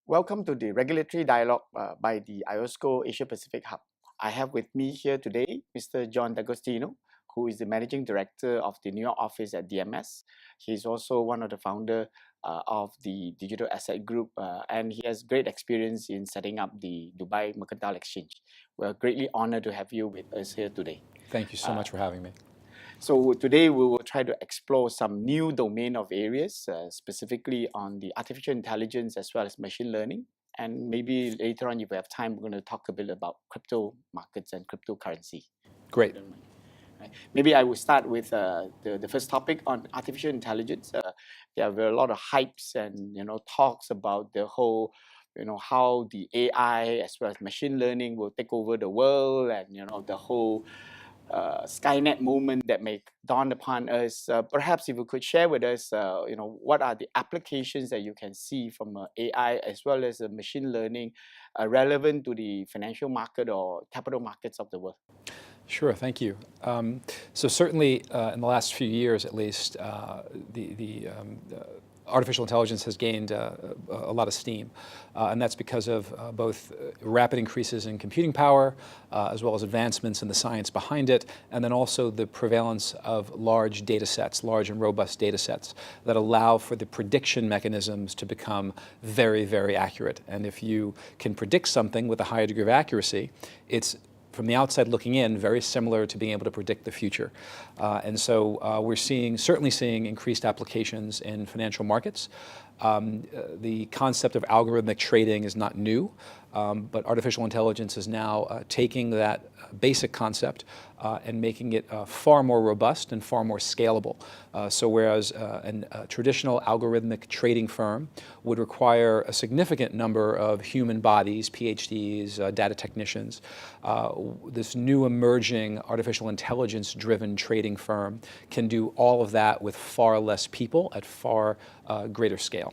Welcome to the Regulatory Dialogue by the IOSCO Asia Pacific Hub. I have with me here today Mr. John D'Agostino, who is the Managing Director of the New York office at DMS. He's also one of the founder of the Digital Asset Group, and he has great experience in setting up the Dubai Mercantile Exchange. We're greatly honored to have you with us here today. Thank you so much for having me. So today we will try to explore some new domain of areas, specifically on the artificial intelligence as well as machine learning. And maybe later on, if we have time, we're going to talk a bit about crypto markets and cryptocurrency. Great. Right. Maybe I will start with the first topic on artificial intelligence. There are a lot of hypes and talks about the whole how the AI as well as machine learning will take over the world, and the whole Skynet moment that may dawn upon us. Perhaps if you could share with us, what are the applications that you can see from AI as well as machine learning relevant to the financial market or capital markets of the world? Sure, thank you. So certainly in the last few years at least, the artificial intelligence has gained a lot of steam, and that's because of both rapid increases in computing power, as well as advancements in the science behind it, and then also the prevalence of large data sets, large and robust data sets that allow for the prediction mechanisms to become very, very accurate. And if you can predict something with a higher degree of accuracy, it's from the outside looking in, very similar to being able to predict the future. And so we're certainly seeing increased applications in financial markets. The concept of algorithmic trading is not new, but artificial intelligence is now taking that basic concept and making it far more robust and far more scalable. So whereas a traditional algorithmic trading firm would require a significant number of human bodies, PhDs, data technicians, this new emerging artificial intelligence-driven trading firm can do all of that with far less people at far greater scale.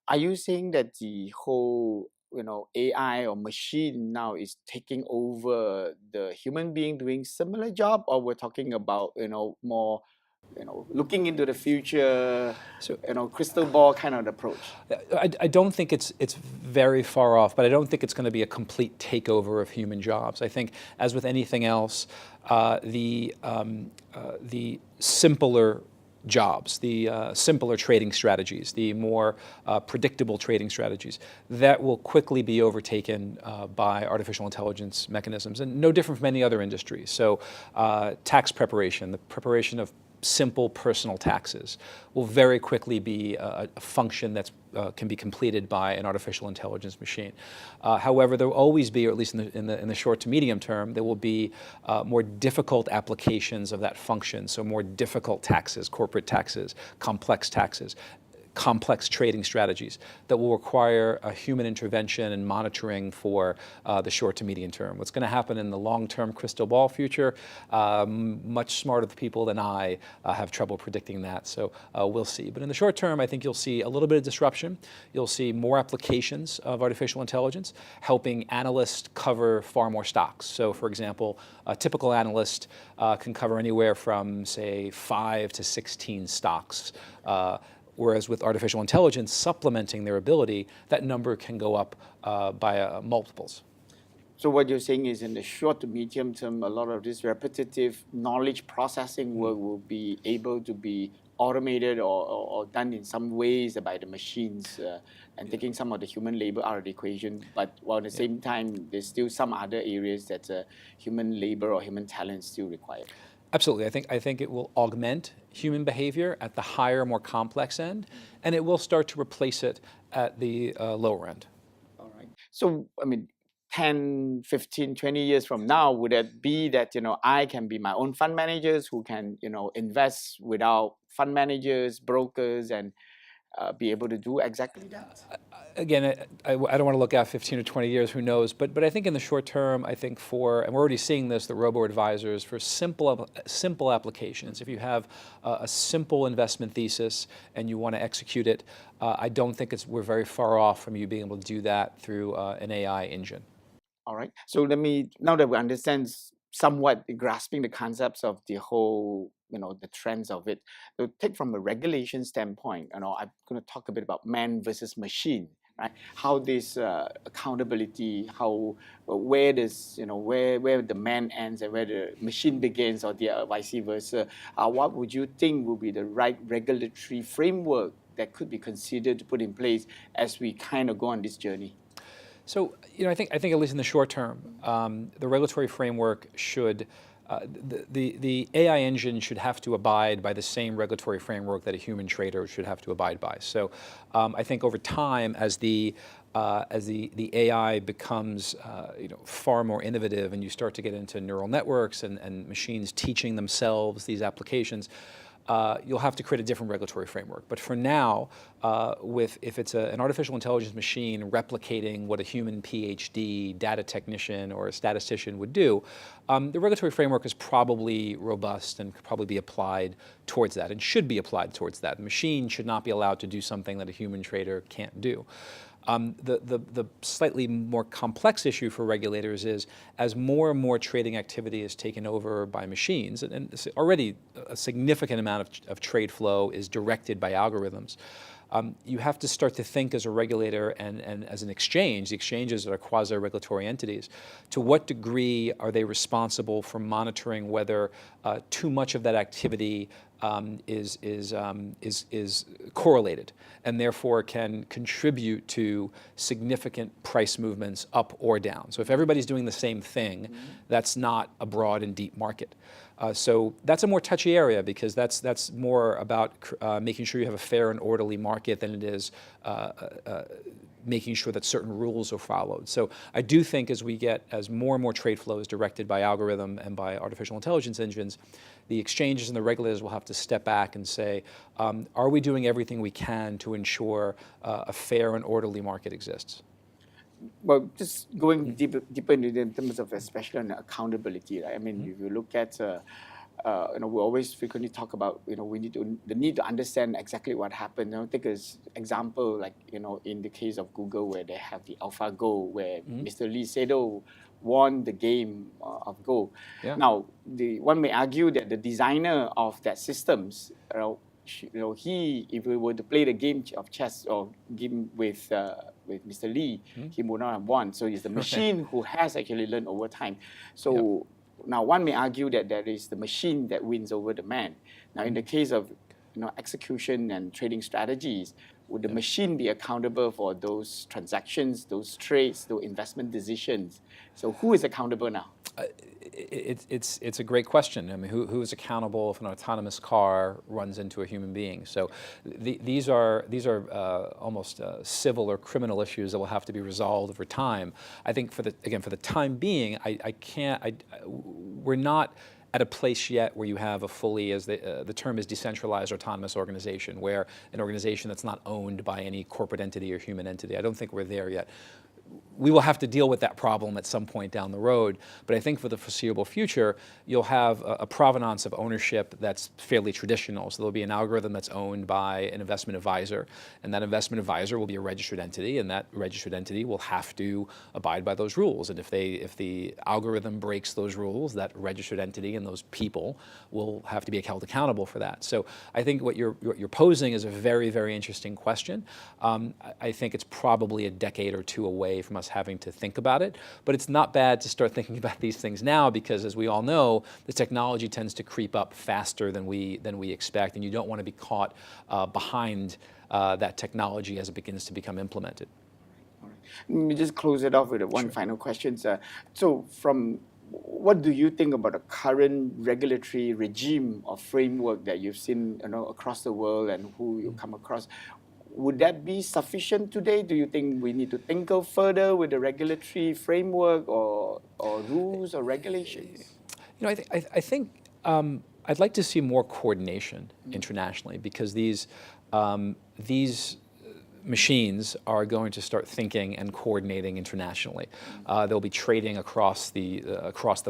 Are you saying that the whole AI or machine now is taking over the human being doing similar job, or we're talking about more looking into the future, So, crystal ball kind of approach? I don't think it's very far off, but I don't think it's going to be a complete takeover of human jobs. I think, as with anything else, the simpler jobs, the simpler trading strategies, the more predictable trading strategies, that will quickly be overtaken by artificial intelligence mechanisms, and no different from any other industry. So tax preparation, the preparation of simple personal taxes, will very quickly be a function that can be completed by an artificial intelligence machine. However, there will always be, or at least in the short to medium term, there will be more difficult applications of that function, so more difficult taxes, corporate taxes, complex trading strategies that will require a human intervention and monitoring for the short to medium term. What's going to happen in the long-term crystal ball future, much smarter people than I have trouble predicting that, so we'll see. But in the short term, I think you'll see a little bit of disruption. You'll see more applications of artificial intelligence, helping analysts cover far more stocks. So for example, a typical analyst can cover anywhere from, say, 5 to 16 stocks. Whereas with artificial intelligence supplementing their ability, that number can go up by multiples. So what you're saying is in the short to medium term, a lot of this repetitive knowledge processing work will be able to be automated or done in some ways by the machines and taking some of the human labor out of the equation. But while at the same time, there's still some other areas that human labor or human talent is still required. Absolutely. I think it will augment human behavior at the higher, more complex end, and it will start to replace it at the lower end. All right. So, I mean, 10, 15, 20 years from now, would it be that, I can be my own fund managers who can, invest without fund managers, brokers, and be able to do exactly that? Again, I don't want to look out 15 or 20 years, who knows, but I think in the short term, I think and we're already seeing this, the robo-advisors for simple applications. If you have a simple investment thesis and you want to execute it, I don't think we're very far off from you being able to do that through an AI engine. All right. So now that we understand somewhat grasping the concepts of the whole, the trends of it, to take from a regulation standpoint, I'm going to talk a bit about man versus machine right? How this accountability, how where does where the man ends and where the machine begins, or the vice versa. What would you think would be the right regulatory framework that could be considered to put in place as we kind of go on this journey? So, I think at least in the short term, the regulatory framework should, the AI engine should have to abide by the same regulatory framework that a human trader should have to abide by. So, I think over time, as the AI becomes far more innovative, and you start to get into neural networks and machines teaching themselves these applications, you'll have to create a different regulatory framework. But for now, if it's an artificial intelligence machine replicating what a human PhD, data technician, or a statistician would do, the regulatory framework is probably robust and could probably be applied towards that, and should be applied towards that. The machine should not be allowed to do something that a human trader can't do. The slightly more complex issue for regulators is, as more and more trading activity is taken over by machines, and already a significant amount of trade flow is directed by algorithms, you have to start to think as a regulator and as an exchange. The exchanges are quasi-regulatory entities. To what degree are they responsible for monitoring whether too much of that activity is correlated, and therefore can contribute to significant price movements up or down? So if everybody's doing the same thing, that's not a broad and deep market. So that's a more touchy area, because that's more about making sure you have a fair and orderly market than it is making sure that certain rules are followed. So I do think as more and more trade flow is directed by algorithm and by artificial intelligence engines, the exchanges and the regulators will have to step back and say, are we doing everything we can to ensure a fair and orderly market exists? Well, just going deeper into in terms of, especially on accountability, right? I mean, if you look at, we always frequently talk about, the need to understand exactly what happened. Take an example, like, in the case of Google, where they have the AlphaGo, where Mr. Lee Sedol won the game of Go. Yeah. Now, one may argue that the designer of that systems, he, if we were to play the game of chess or game with Mr. Lee, he would not have won. So it's the machine who has actually learned over time. So now one may argue that that is the machine that wins over the man. Now, in the case of execution and trading strategies, would the machine be accountable for those transactions, those trades, those investment decisions? So who is accountable now? It's a great question. I mean, who is accountable if an autonomous car runs into a human being? So these are almost civil or criminal issues that will have to be resolved over time. I think for the time being, we're not at a place yet where you have a fully, as the term is, decentralized autonomous organization, where an organization that's not owned by any corporate entity or human entity. I don't think we're there yet. We will have to deal with that problem at some point down the road, but I think for the foreseeable future, you'll have a provenance of ownership that's fairly traditional. So there'll be an algorithm that's owned by an investment advisor, and that investment advisor will be a registered entity, and that registered entity will have to abide by those rules. And if the algorithm breaks those rules, that registered entity and those people will have to be held accountable for that. So I think what you're posing is a very, very interesting question. I think it's probably a decade or two away from us having to think about it, but it's not bad to start thinking about these things now, because as we all know, the technology tends to creep up faster than we expect, and you don't want to be caught behind that technology as it begins to become implemented. All right. Let me just close it off with one final question. So what do you think about the current regulatory regime or framework that you've seen across the world and who you come across? Would that be sufficient today? Do you think we need to tinker further with the regulatory framework or rules or regulations? I think I'd like to see more coordination internationally, because these machines are going to start thinking and coordinating internationally. They'll be trading across the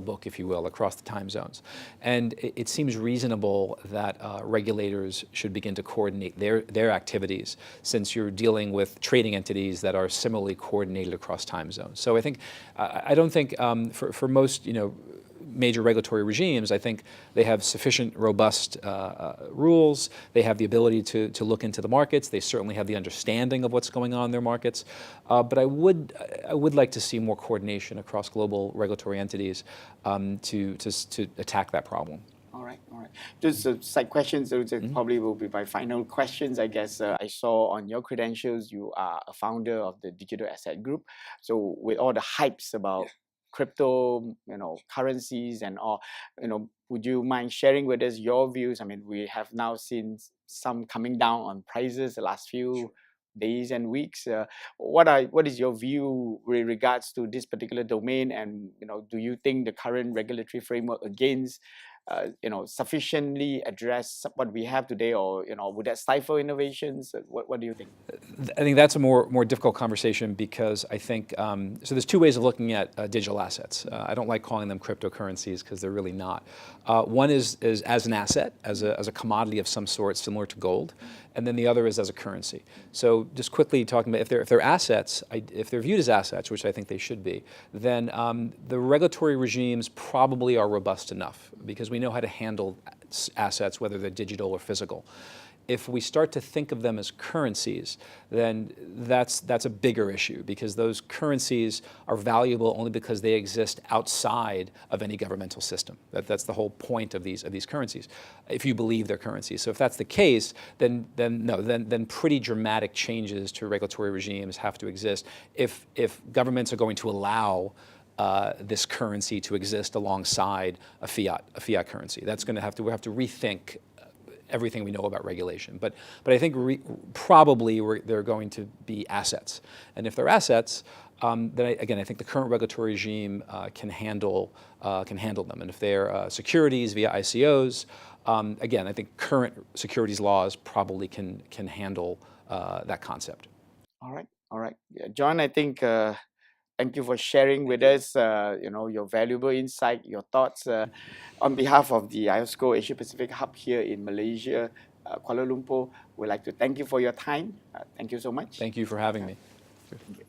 book, if you will, across the time zones. And it seems reasonable that regulators should begin to coordinate their activities, since you're dealing with trading entities that are similarly coordinated across time zones. So I don't think for most major regulatory regimes, I think they have sufficient robust rules. They have the ability to look into the markets. They certainly have the understanding of what's going on in their markets. But I would like to see more coordination across global regulatory entities to attack that problem. All right, all right. Just side questions, those probably will be my final questions. I guess I saw on your credentials you are a founder of the Digital Asset Group. So with all the hypes about crypto, currencies and all, would you mind sharing with us your views? I mean, we have now seen some coming down on prices the last few days and weeks. What is your view with regards to this particular domain? And do you think the current regulatory framework against sufficiently address what we have today, or would that stifle innovations? What do you think? I think that's a more difficult conversation because I think so. There's two ways of looking at digital assets. I don't like calling them cryptocurrencies because they're really not. One is as an asset, as a commodity of some sort, similar to gold, and then the other is as a currency. So just quickly talking about if they're assets, if they're viewed as assets, which I think they should be, then the regulatory regimes probably are robust enough because we know how to handle assets, whether they're digital or physical. If we start to think of them as currencies, then that's a bigger issue because those currencies are valuable only because they exist outside of any governmental system. That's the whole point of these currencies, if you believe they're currencies. So if that's the case, then pretty dramatic changes to regulatory regimes have to exist if governments are going to allow this currency to exist alongside a fiat currency. That's going to we have to rethink everything we know about regulation. But I think probably they're going to be assets. And if they're assets, then I think the current regulatory regime can handle them. And if they're securities via ICOs, again, I think current securities laws probably can handle that concept. All right, all right. Yeah, John, I think thank you for sharing with us, your valuable insight, your thoughts. On behalf of the IOSCO Asia Pacific Hub here in Malaysia, Kuala Lumpur, we'd like to thank you for your time. Thank you so much. Thank you for having me. Thank you.